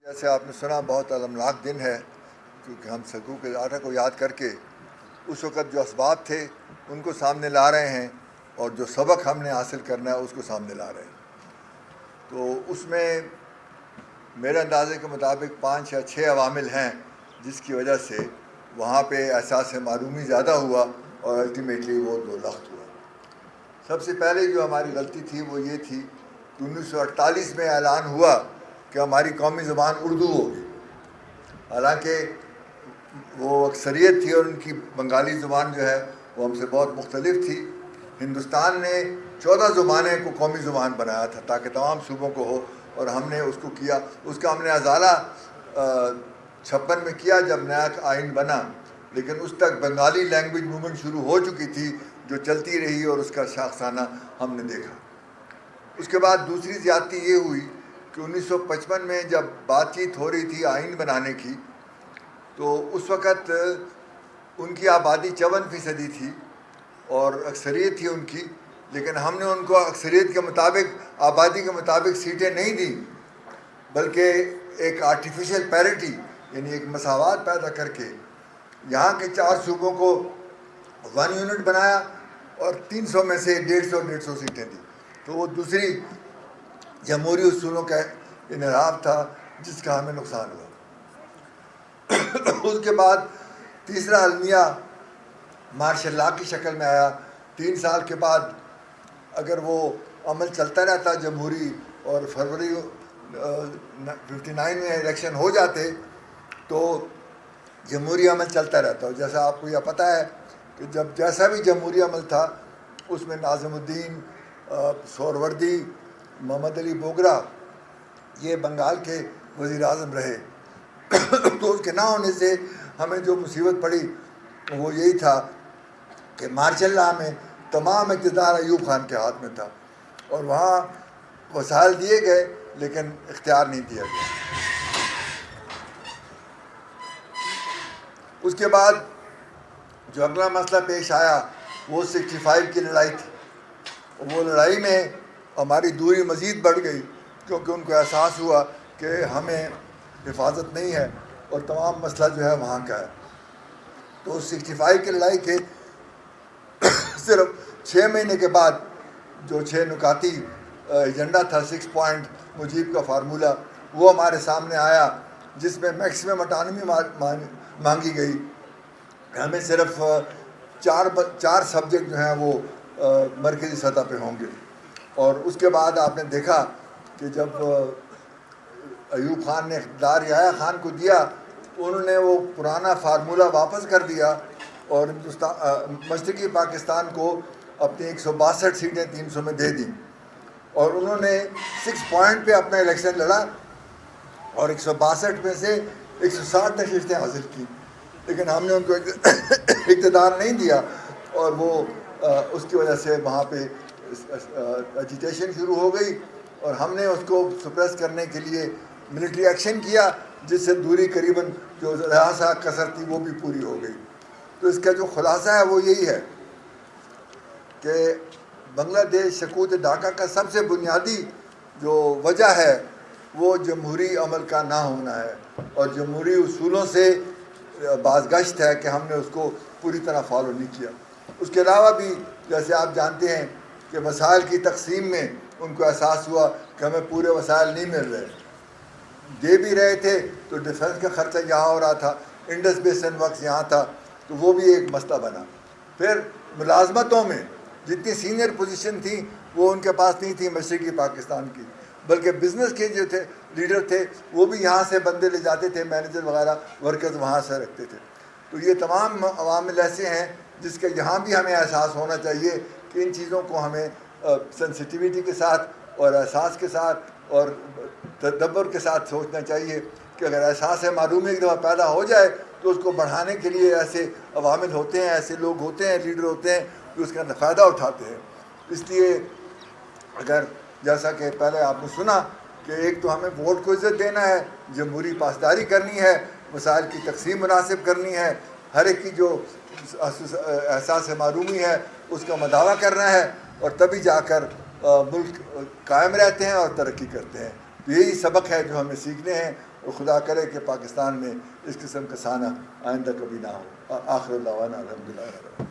जैसे आपने सुना, बहुत अलमनाक दिन है क्योंकि हम सकूक के को याद करके उस वक़्त जो असबाब थे उनको सामने ला रहे हैं और जो सबक हमने हासिल करना है उसको सामने ला रहे हैं। तो उसमें मेरे अंदाज़े के मुताबिक 5 या 6 अवामिल हैं जिसकी वजह से वहाँ पे एहसास मालूमी ज़्यादा हुआ और अल्टीमेटली वो 2 लाख हुआ। सबसे पहले जो हमारी गलती थी वो ये थी कि 1948 में ऐलान हुआ कि हमारी कौमी ज़बान उर्दू होगी। हालांकि वो अक्सरियत थी और उनकी बंगाली ज़ुबान जो है वो हमसे बहुत मुख्तलिफ थी। हिंदुस्तान ने 14 ज़ुबानें को कौमी ज़ुबान बनाया था ताकि तमाम सूबों को हो, और हमने उसको किया। उसका हमने अजाला 56 में किया जब नया आइन बना, लेकिन उस तक बंगाली लैंग्वेज मूवमेंट शुरू हो चुकी थी जो चलती रही और उसका शाखसाना हमने देखा। उसके बाद दूसरी ज़्यादती ये हुई कि 1955 में जब बातचीत हो रही थी आइन बनाने की, तो उस वक़्त उनकी आबादी 54% थी और अक्सरियत थी उनकी, लेकिन हमने उनको अक्सरियत के मुताबिक, आबादी के मुताबिक सीटें नहीं दी, बल्कि एक आर्टिफिशियल पैरिटी यानी एक मसावात पैदा करके यहाँ के 4 सूबों को 1 यूनिट बनाया और 300 में से 150 सीटें दी। तो वो दूसरी जमहूरी उसूलों का इनहराफ था जिसका हमें नुकसान हुआ। उसके बाद तीसरा अलमिया मार्शल लॉ की शक्ल में आया। 3 साल के बाद अगर वो अमल चलता रहता जमहूरी और फरवरी 59 में इलेक्शन हो जाते तो जमहूरी अमल चलता रहता। और जैसा आपको यह पता है कि जब जैसा भी जमहूरी अमल था उसमें नाज़िमुद्दीन, सोहरावर्दी, मोहम्मद अली बोगरा ये बंगाल के वज़ीर आज़म रहे। तो उसके ना होने से हमें जो मुसीबत पड़ी वो यही था कि मार्शल लॉ में तमाम इक़्तिदार अयूब खान के हाथ में था और वहाँ वसाइल दिए गए लेकिन इख्तियार नहीं दिया गया। उसके बाद जो अगला मसला पेश आया वो 65 की लड़ाई थी। वो लड़ाई में हमारी दूरी मज़ीद बढ़ गई क्योंकि उनको एहसास हुआ कि हमें हिफाजत नहीं है और तमाम मसला जो है वहाँ का है। तो 65 की लड़ाई के सिर्फ 6 महीने के बाद जो 6 नुकाती एजेंडा था, 6 पॉइंट मुजीब का फार्मूला, वो हमारे सामने आया जिसमें मैक्सिमम ऑटोनॉमी मांगी गई। हमें सिर्फ 4 सब्जेक्ट जो हैं वो मरकज़ी सतह पे होंगे। और उसके बाद आपने देखा कि जब अयूब खान ने इक़्तिदार याह्या खान को दिया तो उन्होंने वो पुराना फार्मूला वापस कर दिया और मशरक़ी पाकिस्तान को अपनी 162 सीटें 300 में दे दी। और उन्होंने 6 पॉइंट पे अपना इलेक्शन लड़ा और 162 में से 160 नशिस्तें हासिल की, लेकिन हमने उनको इक़्तिदार नहीं दिया और वो उसकी वजह से वहाँ पे एजिटेशन शुरू हो गई और हमने उसको सप्रेस करने के लिए मिलिट्री एक्शन किया जिससे दूरी करीबन जो रहा कसर थी वो भी पूरी हो गई। तो इसका जो खुलासा है वो यही है कि बांग्लादेश सकूत ढाका का सबसे बुनियादी जो वजह है वो जमहूरी अमल का ना होना है और जमहूरी उसूलों से बाज़गश्त है कि हमने उसको पूरी तरह फॉलो नहीं किया। उसके अलावा भी जैसे आप जानते हैं कि वसाइल की तकसीम में उनको एहसास हुआ कि हमें पूरे वसाइल नहीं मिल रहे, दे भी रहे थे तो डिफेंस का ख़र्चा यहाँ हो रहा था, इंडस बेसिन वर्क्स यहाँ था, तो वो भी एक मसला बना। फिर मुलाजमतों में जितनी सीनियर पोजीशन थी वो उनके पास नहीं थी मशरक़ी पाकिस्तान की, बल्कि बिज़नेस के जो थे लीडर थे वो भी यहाँ से बंदे ले जाते थे, मैनेजर वगैरह वर्कर्स वहाँ से रखते थे। तो ये तमाम अवामिल ऐसे हैं जिसके यहाँ भी हमें एहसास होना चाहिए कि इन चीज़ों को हमें सेंसिटिविटी के साथ और एहसास के साथ और तदब्बर के साथ सोचना चाहिए कि अगर एहसास है मालूम एक दफ़ा पैदा हो जाए तो उसको बढ़ाने के लिए ऐसे अवामिल होते हैं, ऐसे लोग होते हैं, लीडर होते हैं जो उसका फ़ायदा उठाते हैं। इसलिए अगर जैसा कि पहले आपने सुना कि एक तो हमें वोट को इज़्ज़त देना है, जमहूरी पासदारी करनी है, वसाइल की तकसीम मुनासिब करनी है, हर एक की जो एहसास मालूमी है उसका मदावा करना है और तभी जाकर मुल्क कायम रहते हैं और तरक्की करते हैं। तो यही सबक है जो हमें सीखने हैं और खुदा करे कि पाकिस्तान में इस किस्म का साना आइंदा कभी ना हो। आखिर दावाना अल्हम्दुलिल्लाह।